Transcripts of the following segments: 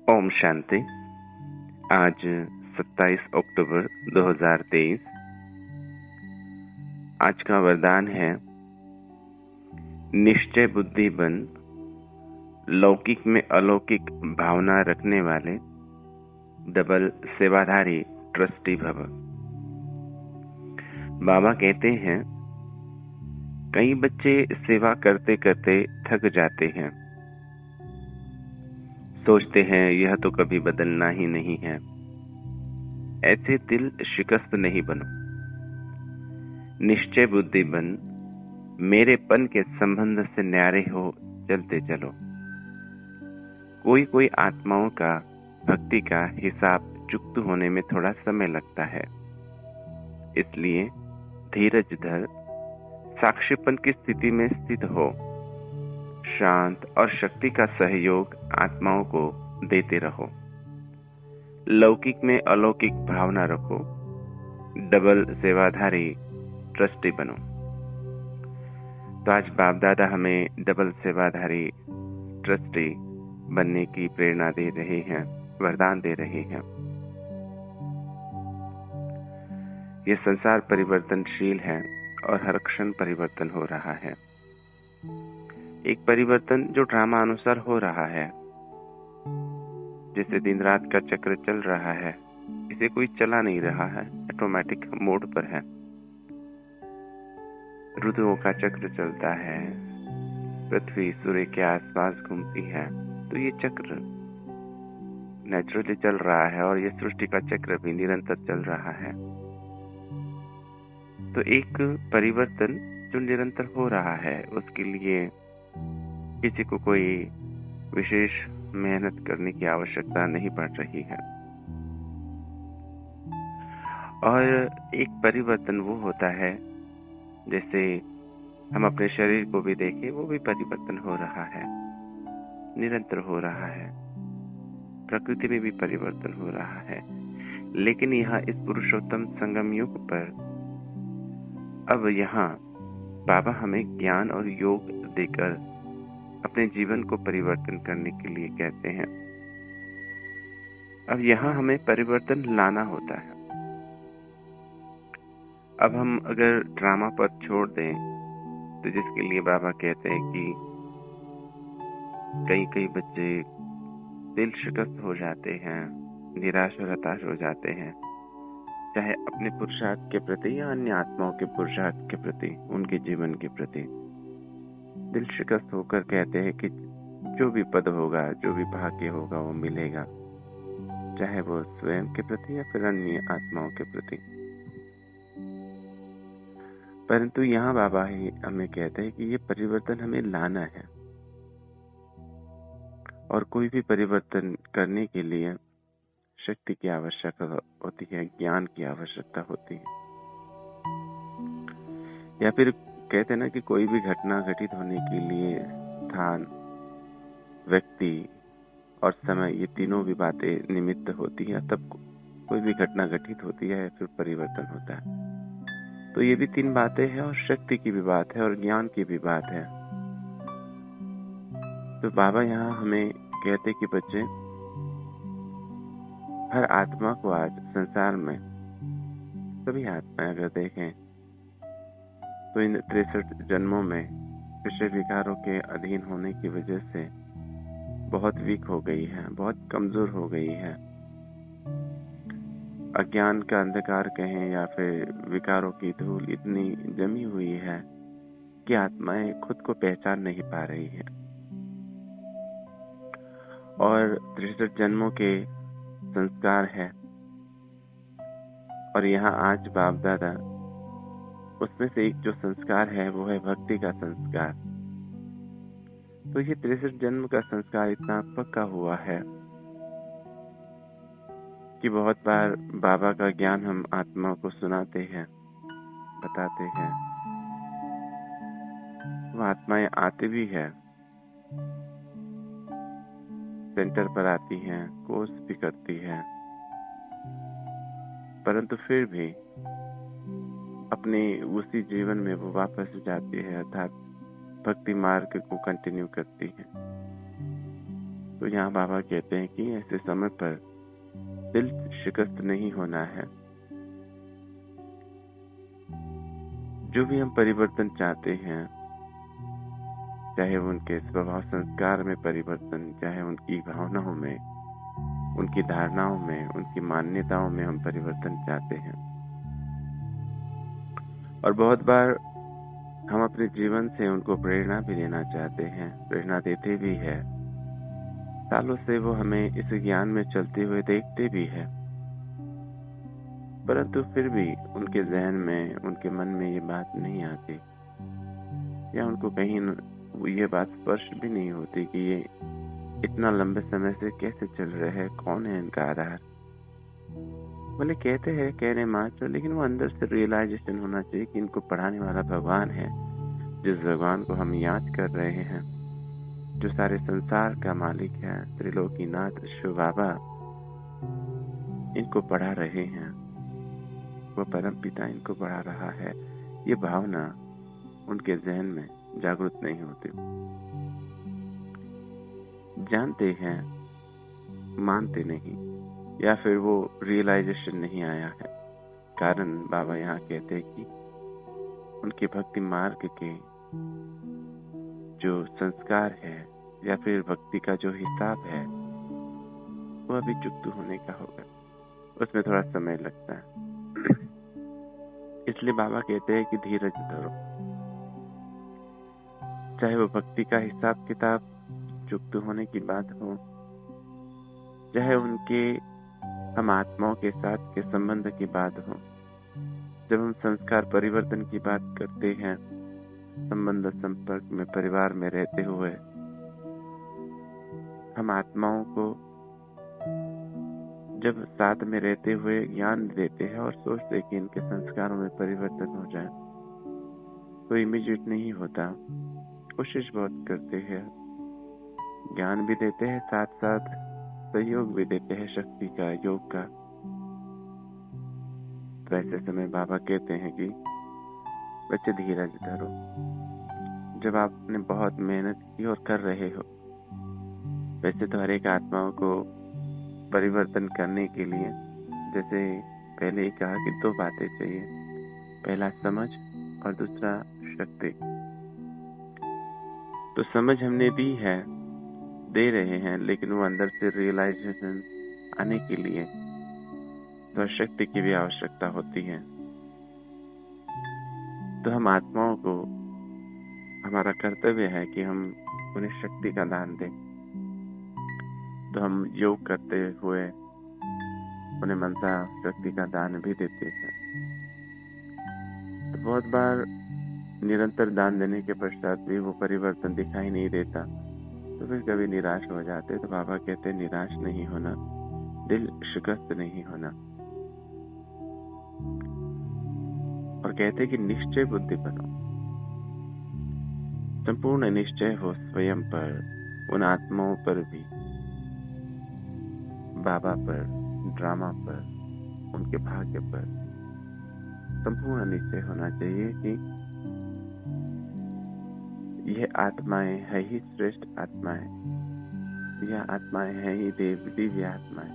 ओम शांति। आज 27 अक्टूबर 2023। आज का वरदान है निश्चय बुद्धि बन, लौकिक में अलौकिक भावना रखने वाले, डबल सेवाधारी ट्रस्टी भव। बाबा कहते हैं कई बच्चे सेवा करते करते थक जाते हैं, सोचते हैं यह तो कभी बदलना ही नहीं है। ऐसे दिल शिकस्त नहीं बनो। निश्चय बुद्धि बन, मेरेपन के संबंध से न्यारे हो चलते चलो। कोई आत्माओं का भक्ति का हिसाब चुकत होने में थोड़ा समय लगता है, इसलिए धीरज धर, साक्षीपन की स्थिति में स्थित हो, शांत और शक्ति का सहयोग आत्माओं को देते रहो। लौकिक में अलौकिक भावना रखो, डबल सेवाधारी ट्रस्टी बनो। तो आज बाप दादा हमें डबल सेवाधारी ट्रस्टी बनने की प्रेरणा दे रहे हैं, वरदान दे रहे हैं। ये संसार परिवर्तनशील है और हर क्षण परिवर्तन हो रहा है। एक परिवर्तन जो ड्रामा अनुसार हो रहा है, जैसे दिन रात का चक्र चल रहा है, इसे कोई चला नहीं रहा है, ऑटोमेटिक मोड पर है। ऋतुओं का चक्र चलता है, पृथ्वी सूर्य के आसपास घूमती है, तो ये चक्र नेचुरली चल रहा है और ये सृष्टि का चक्र भी निरंतर चल रहा है। तो एक परिवर्तन जो निरंतर हो रहा है, उसके लिए किसी को कोई विशेष मेहनत करने की आवश्यकता नहीं पड़ रही है। और एक परिवर्तन वो होता है, जैसे हम अपने शरीर को भी देखें, वो भी परिवर्तन हो रहा है, निरंतर हो रहा है। प्रकृति में भी परिवर्तन हो रहा है। लेकिन यहाँ इस पुरुषोत्तम संगम युग पर अब यहाँ बाबा हमें ज्ञान और योग देकर अपने जीवन को परिवर्तन करने के लिए कहते हैं। अब यहाँ हमें परिवर्तन लाना होता है। अब हम अगर ड्रामा पर छोड़ दें, तो जिसके लिए बाबा कहते हैं कि कई बच्चे दिल शिकस्त हो जाते हैं, निराश और हताश हो जाते हैं, चाहे अपने पुरुषार्थ के प्रति या अन्य आत्माओं के पुरुषार्थ के प्रति, उनके जीवन के प्रति दिल शिकस्त होकर कहते हैं कि जो भी पद होगा, जो भी भाग्य होगा, वो मिलेगा, चाहे वो स्वयं के प्रति या फिर अन्य आत्माओं के प्रति। परंतु यहाँ बाबा ही हमें कहते हैं कि ये परिवर्तन हमें लाना है, और कोई भी परिवर्तन करने के लिए शक्ति की आवश्यकता होती है, ज्ञान की आवश्यकता होती है। या फिर कहते हैं ना कि कोई भी घटना घटित होने के लिए स्थान, व्यक्ति और समय, ये तीनों भी बातें निमित्त होती है, तब कोई भी घटना घटित होती है या फिर परिवर्तन होता है। तो ये भी तीन बातें हैं, और शक्ति की भी बात है और ज्ञान की भी बात है। तो बाबा यहाँ हमें कहते कि बच्चे, हर आत्मा को आज संसार में, सभी आत्माएं अगर देखें तो इन 63 जन्मों में विषय विकारों के अधीन होने की वजह से बहुत वीक हो गई है, बहुत कमजोर हो गई है। अज्ञान का अंधकार कहें या फिर विकारों की धूल इतनी जमी हुई है कि आत्माएं खुद को पहचान नहीं पा रही है। और 63 जन्मों के संस्कार है, और यहाँ आज बाप दादा उसमें से एक जो संस्कार है वो है भक्ति का संस्कार। तो ये 63 जन्म का संस्कार इतना पक्का हुआ है कि बहुत बार बाबा का ज्ञान हम आत्मा को सुनाते हैं, बताते हैं, वो आत्माएं आती भी है, सेंटर पर आती हैं, कोर्स भी करती है, परंतु फिर भी अपने उसी जीवन में वो वापस जाती है, अर्थात भक्ति मार्ग को कंटिन्यू करती है। तो यहाँ बाबा कहते हैं कि ऐसे समय पर दिल शिकस्त नहीं होना है। जो भी हम परिवर्तन चाहते हैं, चाहे उनके स्वभाव संस्कार में परिवर्तन, चाहे उनकी भावनाओं में, उनकी धारणाओं में, उनकी मान्यताओं में हम परिवर्तन चाहते हैं। और बहुत बार हम अपने जीवन से उनको प्रेरणा भी देना चाहते हैं, प्रेरणा देते भी है। सालों से वो हमें इस ज्ञान में चलते हुए देखते भी है, परंतु फिर भी उनके जहन में, उनके मन में ये बात नहीं आती, या उनको कहीं ये बात स्पर्श भी नहीं होती कि ये इतना लंबे समय से कैसे चल रहे हैं, कौन है इनका आधार। बोले कहते हैं कहने मात्र, लेकिन वो अंदर से रियलाइजेशन होना चाहिए कि इनको पढ़ाने वाला भगवान है, जिस भगवान को हम याद कर रहे हैं, जो सारे संसार का मालिक है, त्रिलोकीनाथ शिव बाबा इनको पढ़ा रहे हैं, वो परम पिता इनको पढ़ा रहा है। ये भावना उनके जहन में जागृत नहीं होती। जानते हैं, मानते नहीं, या फिर वो रियलाइजेशन नहीं आया है। कारण बाबा यहाँ कहते हैं कि उनके भक्ति मार्ग के जो संस्कार है, या फिर भक्ति का जो हिसाब है, वो अभी चुकता होने का होगा, उसमें थोड़ा समय लगता है। इसलिए बाबा कहते हैं कि धीरज धरो। चाहे वो भक्ति का हिसाब किताब चुकत होने की बात हो, चाहे उनके हम आत्माओं के साथ के संबंध की बात हो। जब हम संस्कार परिवर्तन की बात करते हैं, संबंध संपर्क में, परिवार में रहते हुए हम आत्माओं को जब साथ में रहते हुए ज्ञान देते हैं और सोचते हैं कि इनके संस्कारों में परिवर्तन हो जाए, तो इमीडिएट नहीं होता। कोशिश बहुत करते हैं, ज्ञान भी देते हैं, साथ साथ सहयोग भी देते हैं, शक्ति का, योग का। तो ऐसे समय बाबा कहते हैं कि बच्चे धीरज धरो। जब आपने बहुत मेहनत की और कर रहे हो, वैसे तो हर एक आत्माओं को परिवर्तन करने के लिए, जैसे पहले ही कहा कि 2 बातें चाहिए, पहला समझ और दूसरा शक्ति। तो समझ हमने दी है, दे रहे हैं, लेकिन वो अंदर से रियलाइजेशन आने के लिए तो शक्ति की भी आवश्यकता होती है। तो हम आत्माओं को, हमारा कर्तव्य है कि हम उन्हें शक्ति का दान दें। तो हम योग करते हुए उन्हें मनसा शक्ति का दान भी देते हैं। तो बहुत बार निरंतर दान देने के पश्चात भी वो परिवर्तन दिखाई नहीं देता, तो फिर कभी निराश हो जाते। तो बाबा कहते हैं निराश नहीं होना, दिल शिकस्त नहीं होना, और कहते कि निश्चय बुद्धि बनो, संपूर्ण निश्चय हो स्वयं पर, उन आत्माओं पर भी, बाबा पर, ड्रामा पर, उनके भाग्य पर संपूर्ण निश्चय होना चाहिए कि यह आत्माएं है ही श्रेष्ठ आत्माएं, यह आत्माएं है ही दिव्य आत्माएं,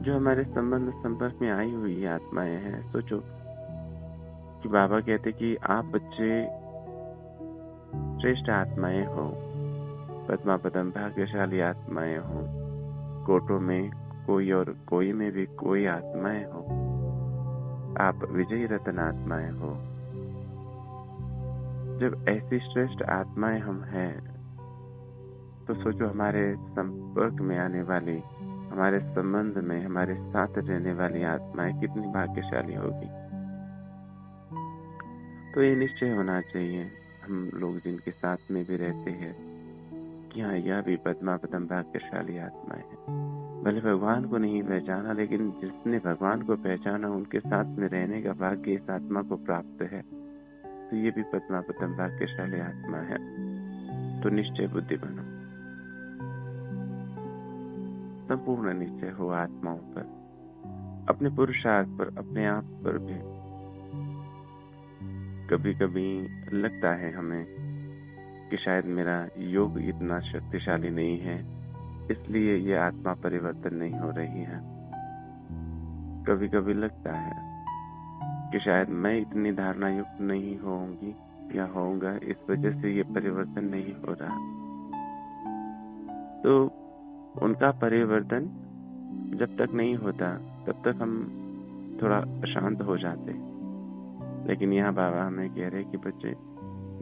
जो हमारे संबंध संपर्क में आई हुई आत्माएं हैं। सोचो कि बाबा कहते कि आप बच्चे श्रेष्ठ आत्माएं हो, पद्मा पदम भाग्यशाली आत्माएं हो, कोटों में कोई और कोई में भी कोई आत्माएं हो, आप विजयी रत्न आत्माएं हो। जब ऐसी श्रेष्ठ आत्माएं हम हैं, तो सोचो हमारे संपर्क में आने वाली, हमारे संबंध में, हमारे साथ रहने वाली आत्माएं कितनी भाग्यशाली होगी। तो ये निश्चय होना चाहिए हम लोग जिनके साथ में भी रहते हैं कि हाँ, यह भी पद्मा पदम भाग्यशाली आत्माएं हैं। भले भगवान को नहीं पहचाना, लेकिन जिसने भगवान को पहचाना, उनके साथ में रहने का भाग्य इस आत्मा को प्राप्त है। तो ये भी पद्मा पदम भाग्यशाली आत्मा है। तो निश्चय बुद्धि बनो, संपूर्ण निश्चय हो आत्माओं पर, अपने पुरुषार्थ पर, अपने आप पर भी। कभी कभी लगता है हमें कि शायद मेरा योग इतना शक्तिशाली नहीं है, इसलिए ये आत्मा परिवर्तन नहीं हो रही है। कभी कभी लगता है कि शायद मैं इतनी धारणा युक्त नहीं होंगी या होऊंगा, इस वजह से ये परिवर्तन नहीं हो रहा। तो उनका परिवर्तन जब तक नहीं होता तब तक हम थोड़ा अशांत हो जाते। लेकिन यहाँ बाबा हमें कह रहे कि बच्चे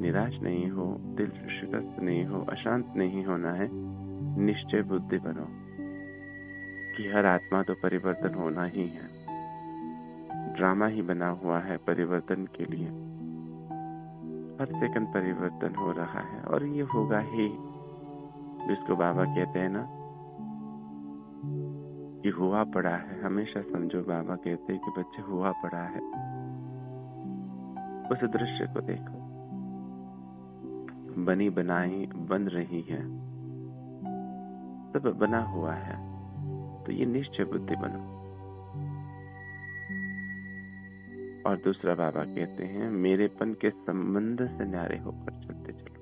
निराश नहीं हो, दिल शिकस्त नहीं हो, अशांत नहीं होना है। निश्चय बुद्धि बनो कि हर आत्मा तो परिवर्तन होना ही है। ड्रामा ही बना हुआ है परिवर्तन के लिए। हर सेकंड परिवर्तन हो रहा है और ये होगा ही, जिसको बाबा कहते हैं ना कि हुआ पड़ा है। हमेशा समझो, बाबा कहते हैं कि बच्चे हुआ पड़ा है। उस दृश्य को देखो, बनी बनाई बन रही है, सब बना हुआ है। तो ये निश्चय बुद्धि बनो। और दूसरा बाबा कहते हैं, मेरेपन के संबंध से न्यारे होकर चलते चलो।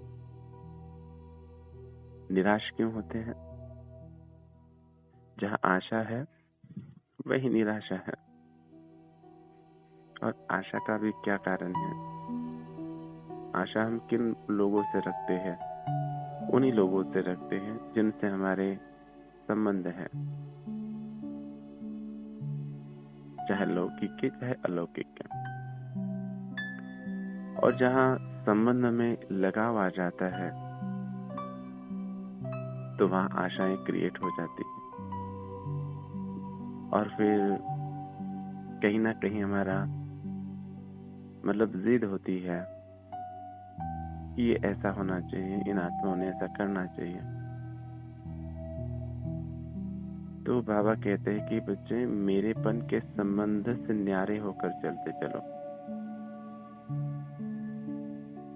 निराश क्यों होते हैं? जहाँ आशा है वही निराशा है। और आशा का भी क्या कारण है? आशा हम किन लोगों से रखते हैं? उन्हीं लोगों से रखते हैं जिनसे हमारे संबंध है, चाहे लौकिक के चाहे अलौकिक के। और जहाँ संबंध में लगाव आ जाता है तो वहाँ आशाएं क्रिएट हो जाती है। और फिर कहीं ना कहीं हमारा जिद होती है कि ये ऐसा होना चाहिए, इन आत्माओं ने ऐसा करना चाहिए। तो बाबा कहते हैं कि बच्चे मेरेपन के संबंध से न्यारे होकर चलते चलो।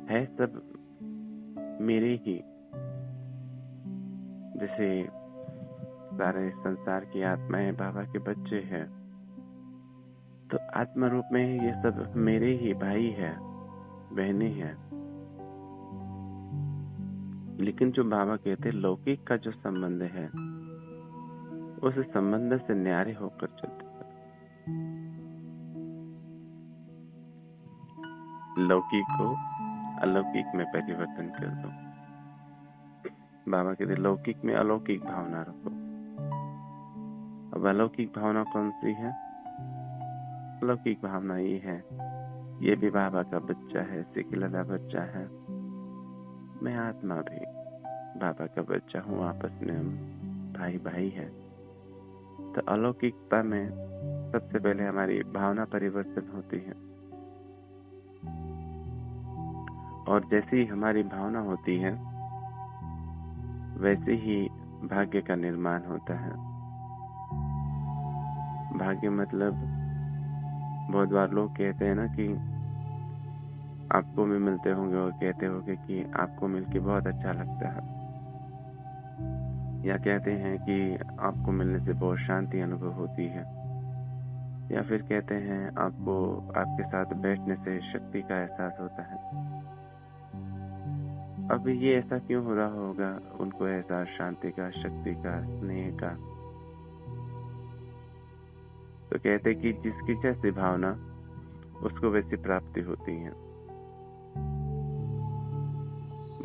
है सब मेरे ही, जैसे सारे संसार की आत्माएं बाबा के बच्चे हैं, तो आत्मा रूप में ये सब मेरे ही भाई है, बहनें हैं। लेकिन जो बाबा कहते हैं लौकिक का जो संबंध है, उस संबंध से न्यारे होकर चलते चलो। लौकिक को अलौकिक में परिवर्तन कर दो। बाबा कहते लौकिक में अलौकिक भावना रखो। अब अलौकिक भावना कौन सी है? अलौकिक भावना ये है, ये भी बाबा का बच्चा है, सिकिलदा बच्चा है, मैं आत्मा भी बाबा का बच्चा हूँ, आपस में हम भाई भाई है। तो अलौकिकता में सबसे पहले हमारी भावना परिवर्तन होती है। और जैसे ही हमारी भावना होती है वैसे ही भाग्य का निर्माण होता है। भाग्य बहुत बार लोग कहते हैं ना कि आपको भी मिलते होंगे और कहते होंगे कि आपको मिलके बहुत अच्छा लगता है, या कहते हैं कि आपको मिलने से बहुत शांति अनुभव होती है, या फिर कहते हैं आपको आपके साथ बैठने से शक्ति का एहसास होता है। अब ये ऐसा क्यों हो रहा होगा उनको एहसास शांति का, शक्ति का, स्नेह का? तो कहते कि जिसकी जैसी भावना उसको वैसी प्राप्ति होती है।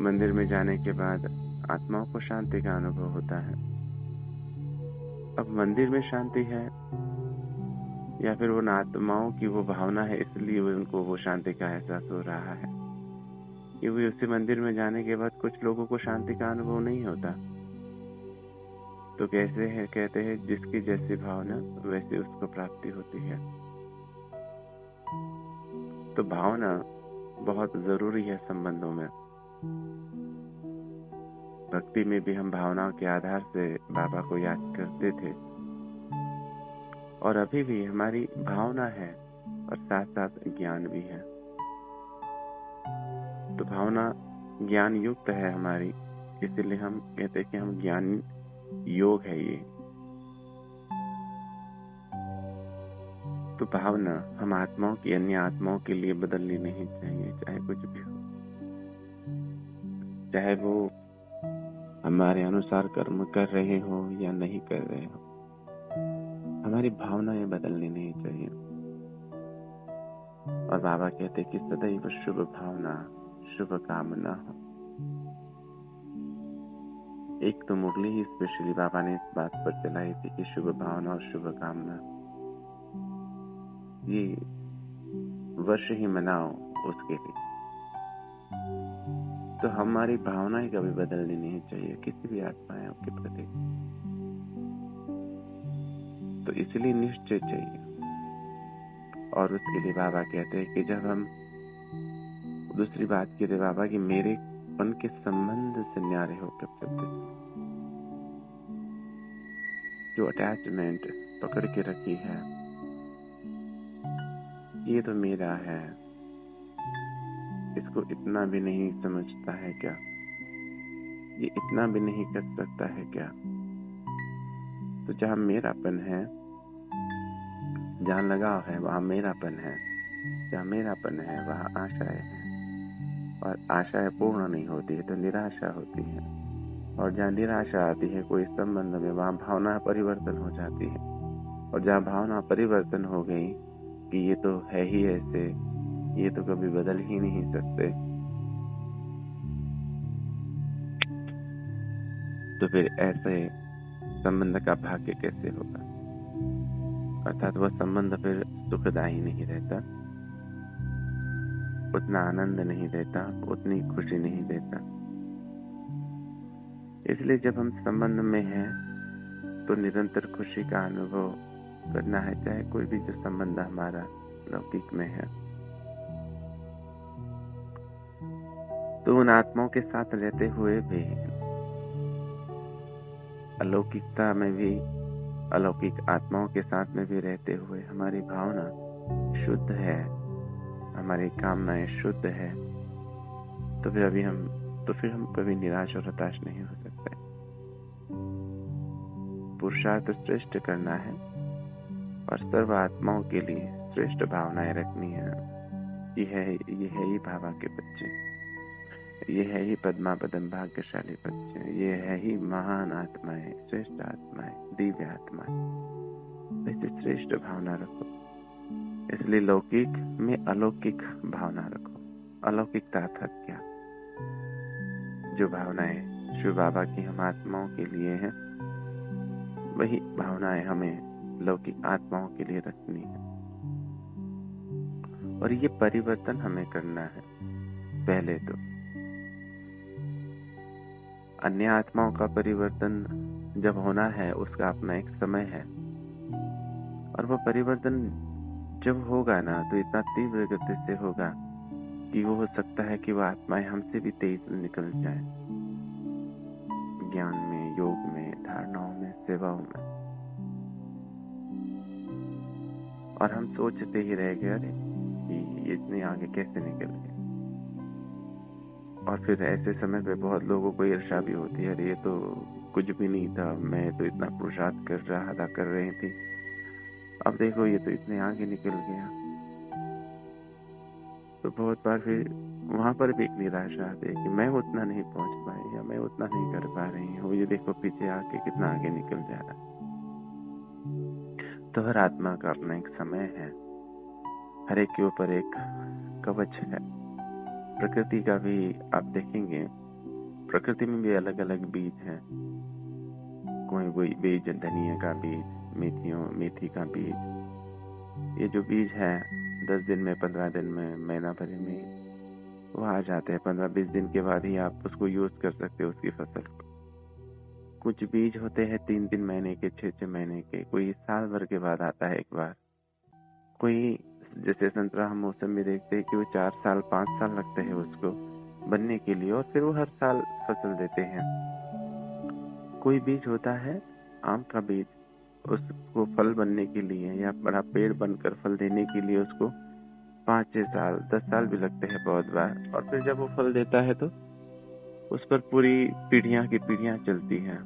मंदिर में जाने के बाद आत्माओं को शांति का अनुभव होता है। अब मंदिर में शांति है या फिर उन आत्माओं की वो भावना है, इसलिए उनको वो शांति का एहसास हो रहा है। क्योंकि उसी मंदिर में जाने के बाद कुछ लोगों को शांति का अनुभव नहीं होता। तो कैसे है? कहते हैं जिसकी जैसी भावना वैसी उसको प्राप्ति होती है। तो भावना बहुत जरूरी है संबंधों में। भक्ति में भी हम भावनाओं के आधार से बाबा को याद करते थे, और अभी भी हमारी भावना है और साथ साथ ज्ञान भी है। तो भावना ज्ञान युक्त है हमारी, इसीलिए हम कहते हैं कि हम ज्ञान योग है ये। तो भावना हम आत्माओं की अन्य आत्माओं के लिए बदलनी नहीं चाहिए, चाहे कुछ भी हो। चाहे वो हमारे अनुसार कर्म कर रहे हो या नहीं कर रहे हो, हमारी भावनाएं बदलनी नहीं चाहिए। और बाबा कहते कि सदैव शुभ भावना, शुभ कामना हो। एक तो मुरली ही स्पेशली बाबा ने इस बात पर चलाई थी कि शुभ भावना और शुभ कामना ये वर्ष ही मनाओ उसके लिए। तो हमारी भावनाएं कभी बदलनी नहीं चाहिए किसी भी आत्माओं के प्रति। तो इसलिए निश्चय चाहिए। और उसके लिए बाबा कहते हैं कि जब हम दूसरी बात कहते बाबा कि मेरे मन के संबंध से न्यारे होकर चलते, जो अटैचमेंट पकड़ के रखी है, ये तो मेरा है, इसको इतना भी नहीं समझता है क्या, ये इतना भी नहीं कर सकता है क्या। तो जहाँ मेरापन है, जहाँ लगाव है वहाँ मेरापन है, जहाँ मेरापन है वहाँ आशाएं हैं, और आशाएं पूर्ण नहीं होती है तो निराशा होती है। और जहाँ निराशा आती है कोई संबंध में, वहाँ भावना परिवर्तन हो जाती है। और जहाँ भावना परिवर्तन हो गई कि ये तो है ही ऐसे, ये तो कभी बदल ही नहीं सकते, तो फिर ऐसे संबंध का भाग्य कैसे होगा। अर्थात वह संबंध फिर सुखदायी नहीं रहता, उतना आनंद नहीं देता, उतनी खुशी नहीं देता। इसलिए जब हम संबंध में हैं तो निरंतर खुशी का अनुभव करना है, चाहे कोई भी जो संबंध हमारा लौकिक में है। तो उन आत्माओं के साथ रहते हुए भी, अलौकिकता में भी, अलौकिक आत्माओं के साथ में भी रहते हुए हमारी भावना शुद्ध है, हमारी कामनाएं शुद्ध है, तो फिर हम कभी निराश और हताश नहीं हो सकते। पुरुषार्थ श्रेष्ठ करना है और सर्व आत्माओं के लिए श्रेष्ठ भावनाएं रखनी है। ये है ही बाबा के बच्चे, ये है ही पद्मापदम भाग्यशाली बच्चे, ये है ही महान आत्माएं, श्रेष्ठ आत्माएं, दिव्य आत्माएं। वैसे श्रेष्ठ भावना रखो। इसलिए लौकिक में अलौकिक भावना रखो। अलौकिकता अर्थात क्या? जो भावनाएं शिव बाबा की हम आत्माओं के लिए हैं, वही भावनाएं हमें लौकिक आत्माओं के लिए रखनी है। और ये परिवर्तन हमें करना है। पहले तो अन्य आत्माओं का परिवर्तन जब होना है उसका अपना एक समय है, और वह परिवर्तन जब होगा ना तो इतना तीव्र गति से होगा कि वो हो सकता है कि वह आत्माएं हमसे भी तेज निकल जाए, ज्ञान में, योग में, धारणाओं में, सेवाओं में। और हम सोचते ही रह गए अरे कि इतने आगे कैसे निकल गए। और फिर ऐसे समय पे बहुत लोगों को ईर्ष्या भी होती है, अरे ये तो कुछ भी नहीं था, मैं तो इतना पुरुषार्थ कर रही थी, अब देखो ये तो इतने आगे निकल गया। तो बहुत बार फिर वहां पर भी एक निराशा आती है कि मैं उतना नहीं पहुंच पाई या मैं उतना नहीं कर पा रही हूँ, ये देखो पीछे आके कितना आगे निकल जा रहा। तो हर आत्मा का अपना एक समय है, हर एक के ऊपर एक कवच है। प्रकृति का भी आप देखेंगे, प्रकृति में भी अलग अलग बीज हैं। कोई बीज धनिया का बीज, मेथी का बीज, ये जो बीज है 10 दिन में, 15 दिन में, महीना भर में वो आ जाते हैं। 15-20 दिन के बाद ही आप उसको यूज कर सकते हो उसकी फसल को। कुछ बीज होते हैं 3-3 महीने के, 6-6 महीने के, कोई साल भर के बाद आता है एक बार। कोई जैसे संतरा हम मौसम में देखते हैं कि वो 4 साल 5 साल लगते हैं उसको बनने के लिए, और फिर वो हर साल फसल देते हैं। कोई बीज होता है आम का बीज, उसको फल बनने के लिए या बड़ा पेड़ बनकर फल देने के लिए उसको 5-6 साल 10 साल भी लगते हैं बहुत बार। और फिर जब वो फल देता है तो उस पर पूरी पीढ़ियां की पीढ़ियां चलती हैं।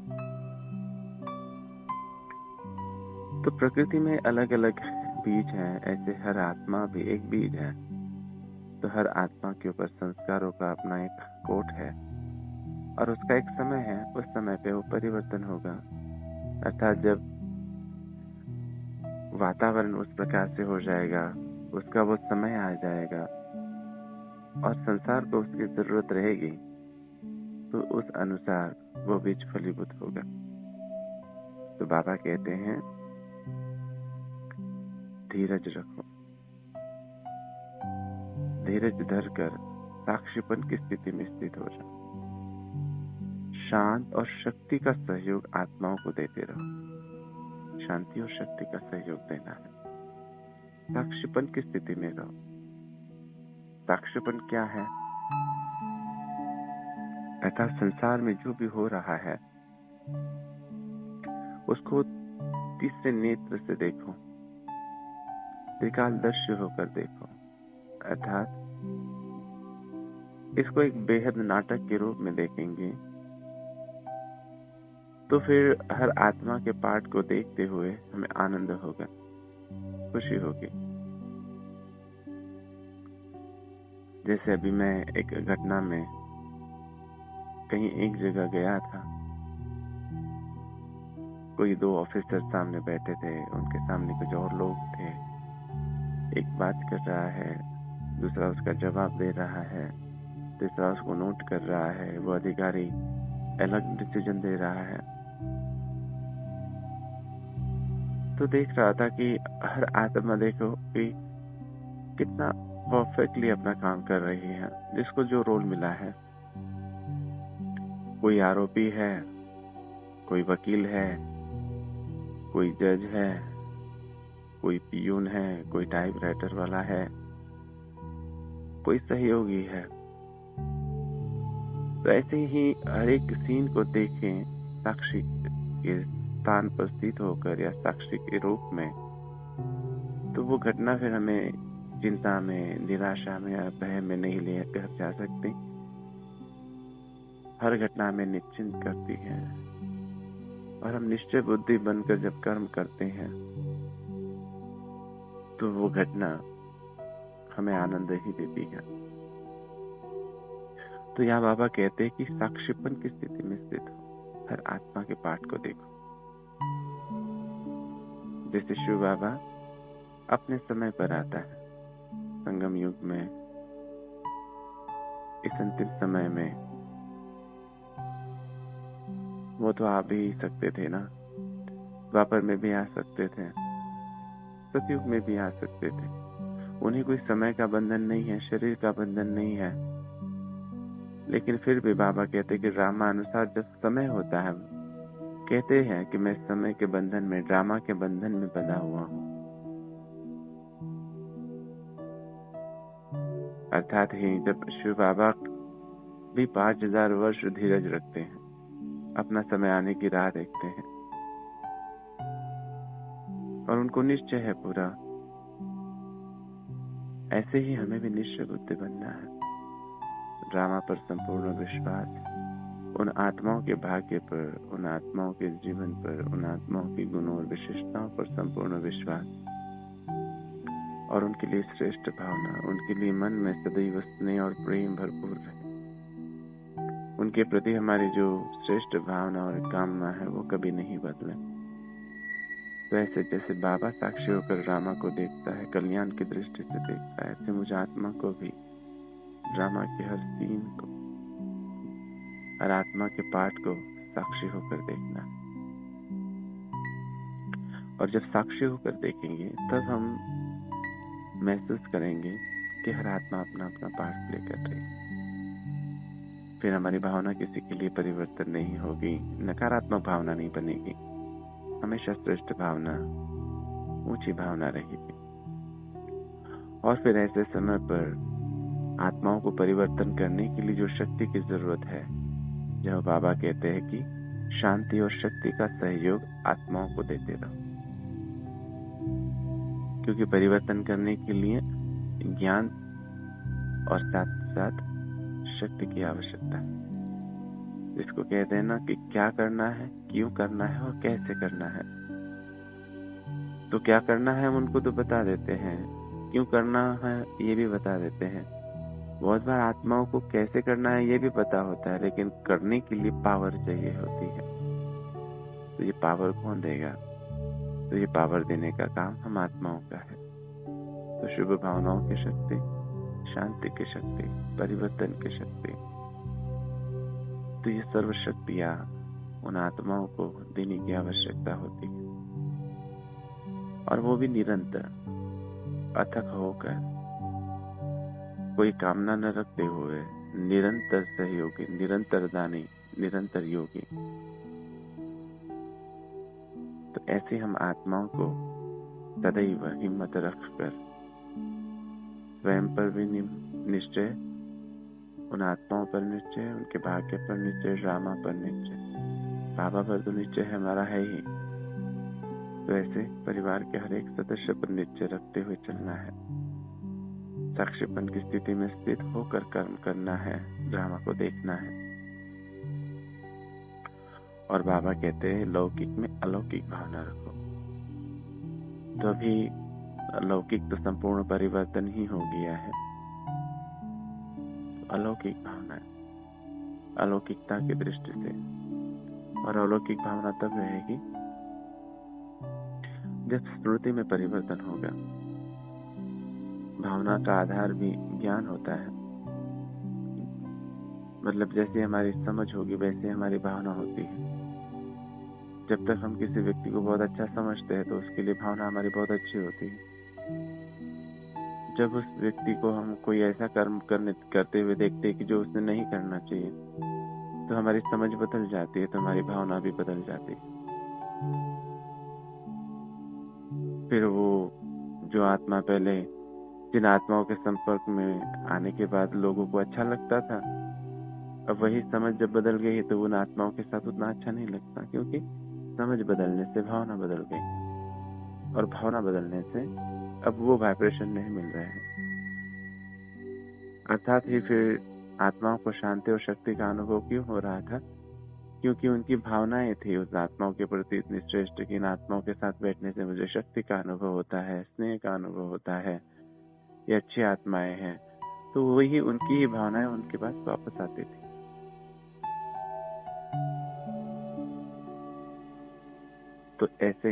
तो प्रकृति में अलग अलग बीज हैं, ऐसे हर आत्मा भी एक बीज है। तो हर आत्मा के ऊपर संस्कारों का अपना एक कोट है, और उसका एक समय है, उस समय पे वो परिवर्तन होगा। अर्थात जब वातावरण उस प्रकार से हो जाएगा, उसका वो समय आ जाएगा और संसार को उसकी जरूरत रहेगी, तो उस अनुसार वो बीज फलीभूत होगा। तो बाबा कहते हैं धीरज रखो, धीरज धरकर साक्षीपन की स्थिति में स्थित हो जाओ। शांत और शक्ति का सहयोग आत्माओं को देते रहो। शांति और शक्ति का सहयोग देना है। साक्षीपन की स्थिति में रहो। साक्षीपन क्या है? अर्थात संसार में जो भी हो रहा है उसको तीसरे नेत्र से देखो, त्रिकालदर्शी होकर देखो। अर्थात इसको एक बेहद नाटक के रूप में देखेंगे तो फिर हर आत्मा के पाठ को देखते हुए हमें आनंद होगा, खुशी होगी। जैसे अभी मैं एक घटना में कहीं एक जगह गया था, कोई 2 ऑफिसर सामने बैठे थे, उनके सामने कुछ और लोग थे। एक बात कर रहा है, दूसरा उसका जवाब दे रहा है, तीसरा उसको नोट कर रहा है, वो अधिकारी अलग डिसीजन दे रहा है। तो देख रहा था कि हर आत्मा देखो कि कितना परफेक्टली अपना काम कर रही है, जिसको जो रोल मिला है। कोई आरोपी है, कोई वकील है, कोई जज है, कोई पियून है, कोई टाइपराइटर वाला है, कोई सहयोगी है। तो ऐसे ही हर एक सीन को देखें साक्षी के स्थान पर स्थित होकर या साक्षी के रूप में, तो वो घटना फिर हमें चिंता में, निराशा में या भय में नहीं लेकर जा सकती। हर घटना में निश्चिंत करती है और हम निश्चय बुद्धि बनकर जब कर्म करते हैं तो वो घटना हमें आनंद ही देती है। तो यहाँ बाबा कहते हैं कि साक्षीपन की स्थिति में स्थित हो, हर आत्मा के पाठ को देखो। जैसे शिव बाबा अपने समय पर आता है, संगम युग में, इस अंतिम समय में वो तो आ भी सकते थे ना, द्वापर में भी आ सकते थे, सतयुग में भी आ सकते थे। उन्हें कोई समय का बंधन नहीं है, शरीर का बंधन नहीं है। लेकिन फिर भी बाबा कहते कि ड्रामा अनुसार जब समय होता है, कहते हैं कि मैं समय के बंधन में, ड्रामा के बंधन में बंधा हुआ हूं। अर्थात ही जब शिव बाबा भी 5000 वर्ष धीरज रखते हैं, अपना समय आने की राह देखते हैं और उनको निश्चय है पूरा, ऐसे ही हमें भी निश्चय बुद्धि बनना है। ड्रामा पर संपूर्ण विश्वास, उन आत्माओं के भाग्य पर, उन आत्माओं के जीवन पर, उन आत्माओं की गुणों और विशेषताओं पर संपूर्ण विश्वास और उनके लिए श्रेष्ठ भावना, उनके लिए मन में सदैव स्नेह और प्रेम भरपूर रहे। उनके प्रति हमारी जो श्रेष्ठ भावना और कामना है वो कभी नहीं बदले। तो ऐसे जैसे बाबा साक्षी होकर ड्रामा को देखता है, कल्याण की दृष्टि से देखता है, ऐसे मुझे आत्मा को भी ड्रामा के हर सीन को, हर आत्मा के पाठ को साक्षी होकर देखना। और जब साक्षी होकर देखेंगे तब हम महसूस करेंगे कि हर आत्मा अपना अपना पाठ प्ले कर रही है। फिर हमारी भावना किसी के लिए परिवर्तन नहीं होगी, नकारात्मक भावना नहीं बनेगी, हमेशा श्रेष्ठ भावना, ऊंची भावना रहेगी। और फिर ऐसे समय पर आत्माओं को परिवर्तन करने के लिए जो शक्ति की जरूरत है, जब बाबा कहते हैं कि शांति और शक्ति का सहयोग आत्माओं को देते रहो, क्योंकि परिवर्तन करने के लिए ज्ञान और साथ साथ शक्ति की आवश्यकता है। जिसको कहते हैं ना कि क्या करना है, क्यों करना है और कैसे करना है। तो क्या करना है हम उनको तो बता देते हैं, क्यों करना है ये भी बता देते हैं, बहुत बार आत्माओं को कैसे करना है ये भी पता होता है, लेकिन करने के लिए पावर चाहिए होती है। तो ये पावर कौन देगा? तो ये पावर देने का काम हम आत्माओं का है। तो शुभ भावनाओं की शक्ति, शांति की शक्ति, परिवर्तन की शक्ति, तो ये सर्व शक्तियां उन आत्माओं को देने की आवश्यकता होती है, और वो भी निरंतर, अथक होकर, कोई कामना न रखते हुए, निरंतर सहयोगी, निरंतर दानी, निरंतर योगी। तो ऐसे हम आत्माओं को सदैव हिम्मत रखकर स्वयं पर भी निश्चय, उन आत्माओं पर निश्चय, उनके भाग्य पर निश्चय, ड्रामा पर निश्चय, बाबा पर तो निश्चय हमारा है ही। तो ऐसे परिवार के हर एक सदस्य पर निश्चय रखते हुए चलना है। साक्षीपन की स्थिति में स्थित होकर कर्म करना है, ड्रामा को देखना है। और बाबा कहते हैं लौकिक में अलौकिक भावना रखो। तो अभी अलौकिक तो संपूर्ण परिवर्तन ही हो गया है। तो अलौकिक भावना, अलौकिकता की दृष्टि से, और अलौकिक भावना तब रहेगी जब स्मृति में परिवर्तन होगा। भावना का आधार भी ज्ञान होता है। मतलब जैसे हमारी समझ होगी वैसे हमारी भावना होती है। जब तक हम किसी व्यक्ति को बहुत अच्छा समझते हैं तो उसके लिए भावना हमारी बहुत अच्छी होती है। जब उस व्यक्ति को हम कोई ऐसा कर्म करते हुए देखते हैं कि जो उसने नहीं करना चाहिए, तो हमारी समझ बदल जाती है, तो हमारी भावना भी बदल जाती है। फिर वो जो आत्मा पहले जिन आत्माओं के संपर्क में आने के बाद लोगों को अच्छा लगता था, अब वही समझ जब बदल गई तो उन आत्माओं के साथ उतना अच्छा नहीं लगता, क्योंकि समझ बदलने से भावना बदल गई, और भावना बदलने से अब वो वाइब्रेशन नहीं मिल रहे हैं। अर्थात ही फिर आत्माओं को शांति और शक्ति का अनुभव क्यों हो रहा था? क्योंकि उनकी भावनाएं थी उस आत्माओं के प्रति इतनी श्रेष्ठ कि इन आत्माओं के साथ बैठने से मुझे शक्ति का अनुभव होता है, स्नेह का अनुभव होता है, ये अच्छी आत्माएं हैं। तो वही उनकी ही भावनाएं उनके पास वापस आती थी। तो ऐसे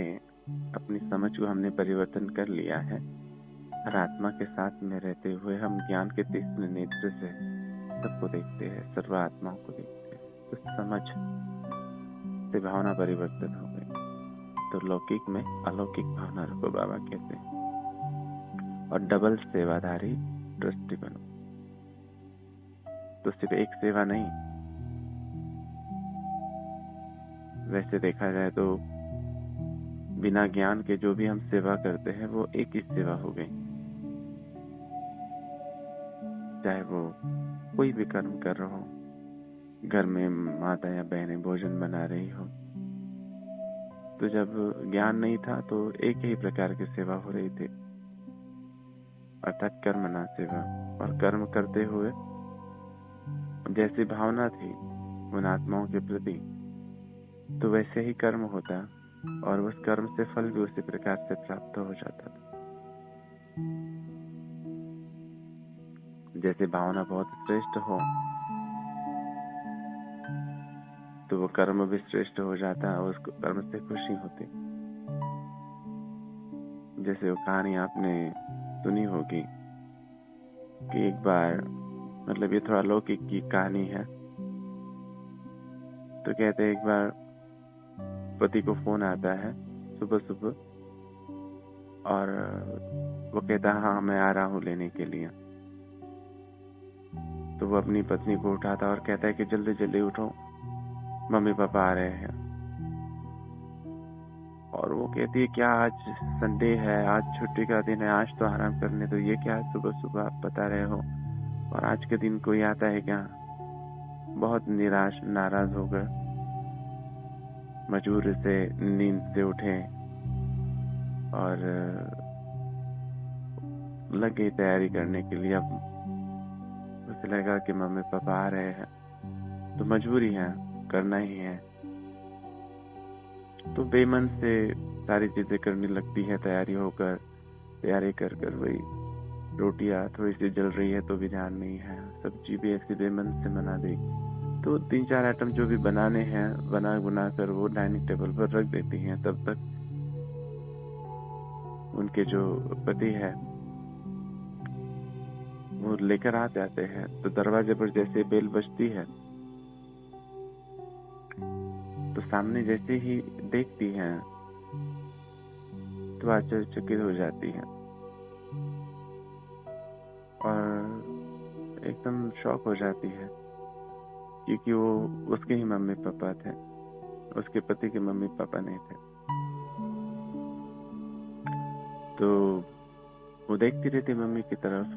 अपनी समझ को हमने परिवर्तन कर लिया है। हर आत्मा के साथ में रहते हुए हम ज्ञान के तीक्ष्ण नेत्र से सबको देखते हैं, सर्व आत्माओं को देखते हैं। तो समझ से भावना परिवर्तन हो गई। तो लौकिक में अलौकिक भावना रखो, बाबा कहते हैं। और डबल सेवाधारी ट्रस्टी बनो। तो सिर्फ एक सेवा नहीं, वैसे देखा जाए तो बिना ज्ञान के जो भी हम सेवा करते हैं वो एक ही सेवा हो गई। चाहे वो कोई भी कर्म कर रहा हो, घर में माता या बहनें भोजन बना रही हो, तो जब ज्ञान नहीं था तो एक ही प्रकार की सेवा हो रही थी, अर्थात कर्म ना सेवा। और कर्म करते हुए जैसी भावना थी उन आत्माओं के प्रति, तो वैसे ही कर्म होता, और उस कर्म से फल भी उसी प्रकार से प्राप्त हो जाता था। जैसे भावना बहुत श्रेष्ठ हो तो वो कर्म भी श्रेष्ठ हो जाता है, और उस कर्म से खुशी होती। जैसे वो कहानी आपने सुनी होगी कि एक बार, मतलब ये थोड़ा लौकिक की कहानी है, तो कहते हैं एक बार पति को फोन आता है सुबह सुबह, और वो कहता है हाँ मैं आ रहा हूँ लेने के लिए। तो वो अपनी पत्नी को उठाता और कहता है कि जल्दी जल्दी उठो, मम्मी पापा आ रहे हैं। और वो कहती है क्या आज संडे है, आज छुट्टी का दिन है, आज तो आराम करने दो, ये क्या सुबह सुबह आप बता रहे हो, और आज के दिन कोई आता है क्या? बहुत निराश नाराज होकर मजबूरी से नींद से उठे और लग गई तैयारी करने के लिए। अब उसे लगा कि मम्मी पापा आ रहे हैं तो मजबूरी है, करना ही है। तो बेमन से सारी चीजें करने लगती है, तैयारी कर वही रोटियां थोड़ी सी जल रही है तो भी ध्यान नहीं है, सब्जी भी ऐसे बेमन से बना दी। तो 3-4 आइटम जो भी बनाने हैं बना कर वो डाइनिंग टेबल पर रख देती हैं। तब तक उनके जो पति है वो लेकर आ जाते हैं। तो दरवाजे पर जैसे बेल बजती है तो सामने जैसे ही देखती हैं तो आश्चर्यचकित हो जाती है और एकदम शॉक हो जाती है, क्योंकि वो उसके ही मम्मी पापा थे, उसके पति के मम्मी पापा नहीं थे। तो वो देखती रहती मम्मी की तरफ।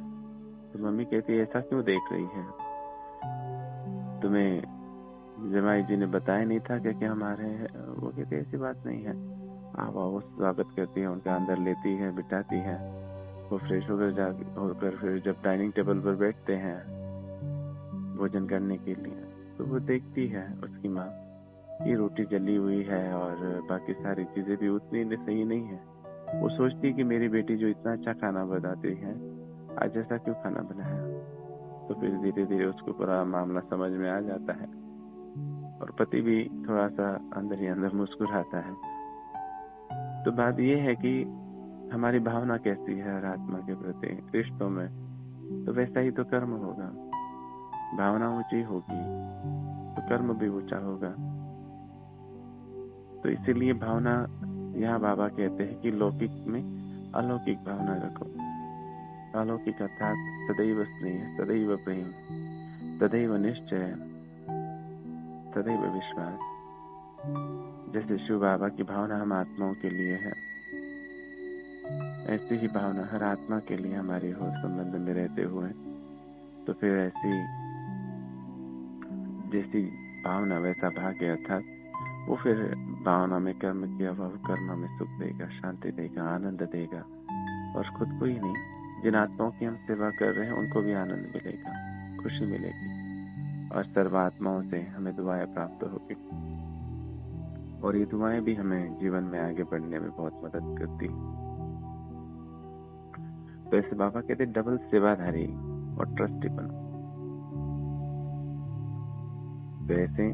तो मम्मी कहती है, ऐसा क्यों देख रही है? तुम्हें जमाई जी ने बताया नहीं था कि हमारे हैं? वो कहते ऐसी बात नहीं है। वो स्वागत करती है, उनका अंदर लेती है, बिठाती है। वो फ्रेश होकर फिर जब डाइनिंग टेबल पर बैठते हैं भोजन करने के लिए, तो वो देखती है उसकी माँ की रोटी जली हुई है और बाकी सारी चीजें भी उतनी सही नहीं है। वो सोचती है कि मेरी बेटी जो इतना अच्छा खाना बनाती है आज ऐसा क्यों खाना बनाया। तो फिर धीरे धीरे उसको पूरा मामला समझ में आ जाता है और पति भी थोड़ा सा अंदर ही अंदर मुस्कुराता है। तो बात ये है कि हमारी भावना कैसी है हर आत्मा के प्रति रिश्तों में, तो वैसा ही तो कर्म होगा। भावना ऊंची होगी तो कर्म भी ऊंचा होगा। तो इसीलिए भावना, यहाँ बाबा कहते हैं कि लौकिक में अलौकिक भावना रखो। अलौकिक अर्थात सदैव स्नेह, सदैव प्रेम, सदैव निश्चय, सदैव विश्वास। जैसे शिव बाबा की भावना हम आत्माओं के लिए है, ऐसी ही भावना हर आत्मा के लिए हमारी हो संबंध में रहते हुए। तो फिर ऐसी जैसी भावना वैसा भाग्य, अर्थात वो फिर भावना में कर्म किया हुआ कर्म में सुख देगा, शांति देगा, आनंद देगा। और खुद को ही नहीं, जिन आत्माओं की हम सेवा कर रहे हैं उनको भी आनंद मिलेगा, खुशी मिलेगी और सर्व आत्माओं से हमें दुआएं प्राप्त होगी। और ये दुआएं भी हमें जीवन में आगे बढ़ने में बहुत मदद करती। तो ऐसे बाबा कहते डबल सेवाधारी और ट्रस्टी बनो। तो ऐसे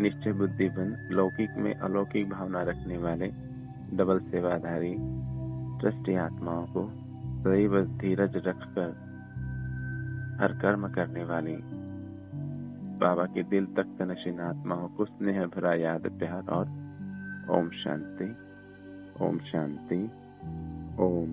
निश्चय बुद्धि बन, लौकिक में अलौकिक भावना रखने वाले डबल सेवाधारी ट्रस्टी आत्माओं को सदैव धीरज रखकर हर कर्म करने वाली बाबा के दिल तक नशीन आत्माओं को स्नेह भरा याद प्यार और ओम शांति, ओम शांति, ओम